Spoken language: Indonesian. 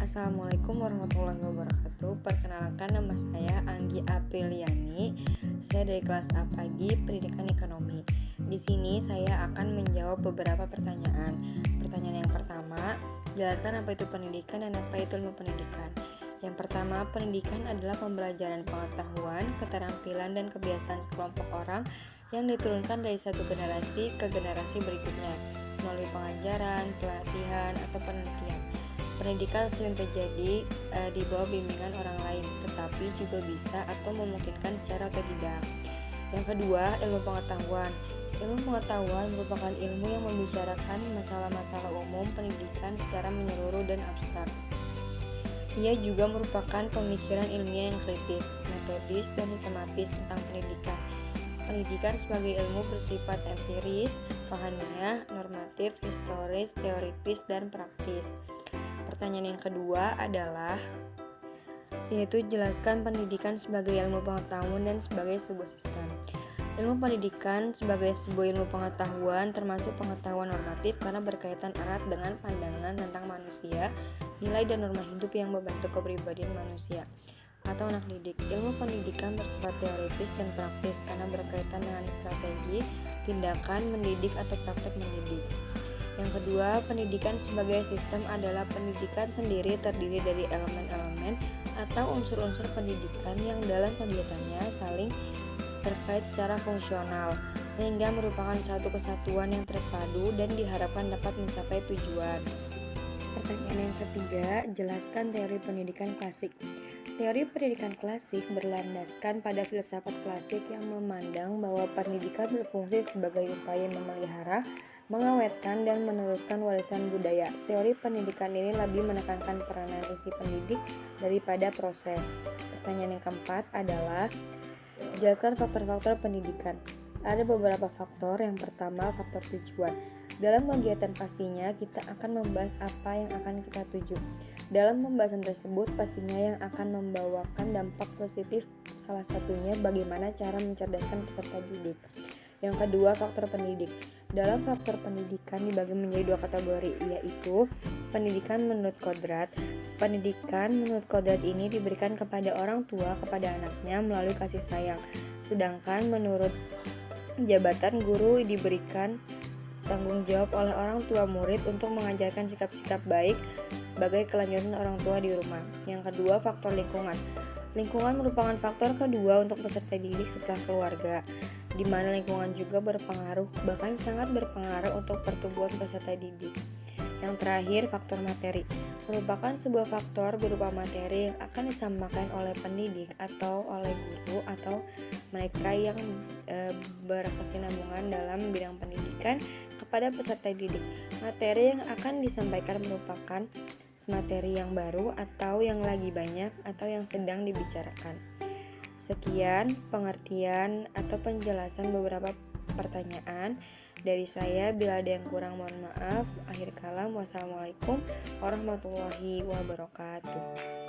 Assalamualaikum warahmatullahi wabarakatuh. Perkenalkan, nama saya Anggi Apriliani. Saya dari kelas A pagi Pendidikan Ekonomi. Di sini saya akan menjawab beberapa pertanyaan. Pertanyaan yang pertama, jelaskan apa itu pendidikan dan apa itu ilmu pendidikan. Yang pertama, pendidikan adalah pembelajaran pengetahuan, keterampilan, dan kebiasaan sekelompok orang yang diturunkan dari satu generasi ke generasi berikutnya melalui pengajaran, pelatihan, atau penelitian. Pendidikan sering terjadi di bawah bimbingan orang lain, tetapi juga bisa atau memungkinkan secara otodidak. Yang kedua, ilmu pengetahuan. Ilmu pengetahuan merupakan ilmu yang membicarakan masalah-masalah umum pendidikan secara menyeluruh dan abstrak. Ia juga merupakan pemikiran ilmiah yang kritis, metodis, dan sistematis tentang pendidikan. Pendidikan sebagai ilmu bersifat empiris, rohaniah, normatif, historis, teoritis, dan praktis. Pertanyaan yang kedua adalah, yaitu jelaskan pendidikan sebagai ilmu pengetahuan dan sebagai sebuah sistem. Ilmu pendidikan sebagai sebuah ilmu pengetahuan termasuk pengetahuan normatif karena berkaitan erat dengan pandangan tentang manusia, nilai dan norma hidup yang membentuk kepribadian manusia atau anak didik. Ilmu pendidikan bersifat teoritis dan praktis karena berkaitan dengan strategi, tindakan mendidik atau praktek mendidik. Yang kedua, pendidikan sebagai sistem adalah pendidikan sendiri terdiri dari elemen-elemen atau unsur-unsur pendidikan yang dalam kegiatannya saling terkait secara fungsional, sehingga merupakan satu kesatuan yang terpadu dan diharapkan dapat mencapai tujuan. Pertanyaan yang ketiga, jelaskan teori pendidikan klasik. Teori pendidikan klasik berlandaskan pada filsafat klasik yang memandang bahwa pendidikan berfungsi sebagai upaya memelihara, mengawetkan, dan meneruskan warisan budaya. Teori pendidikan ini lebih menekankan peranan isi pendidik daripada proses. Pertanyaan yang keempat adalah, jelaskan faktor-faktor pendidikan. Ada beberapa faktor. Yang pertama, faktor tujuan. Dalam kegiatan pastinya kita akan membahas apa yang akan kita tuju. Dalam pembahasan tersebut pastinya yang akan membawakan dampak positif, salah satunya bagaimana cara mencerdaskan peserta didik. Yang kedua, faktor pendidik. Dalam faktor pendidikan dibagi menjadi dua kategori, yaitu pendidikan menurut kodrat. Pendidikan menurut kodrat ini diberikan kepada orang tua kepada anaknya melalui kasih sayang. Sedangkan menurut jabatan, guru diberikan tanggung jawab oleh orang tua murid untuk mengajarkan sikap-sikap baik sebagai kelanjutan orang tua di rumah. Yang kedua, faktor lingkungan. Lingkungan merupakan faktor kedua untuk peserta didik setelah keluarga, di mana lingkungan juga berpengaruh, bahkan sangat berpengaruh untuk pertumbuhan peserta didik. Yang terakhir, faktor materi merupakan sebuah faktor berupa materi yang akan disampaikan oleh pendidik atau oleh guru atau mereka yang berkesinambungan dalam bidang pendidikan kepada peserta didik. Materi yang akan disampaikan merupakan materi yang baru atau yang lagi banyak atau yang sedang dibicarakan. Sekian pengertian atau penjelasan beberapa pertanyaan dari saya. Bila ada yang kurang mohon maaf. Akhir kalam, wassalamualaikum warahmatullahi wabarakatuh.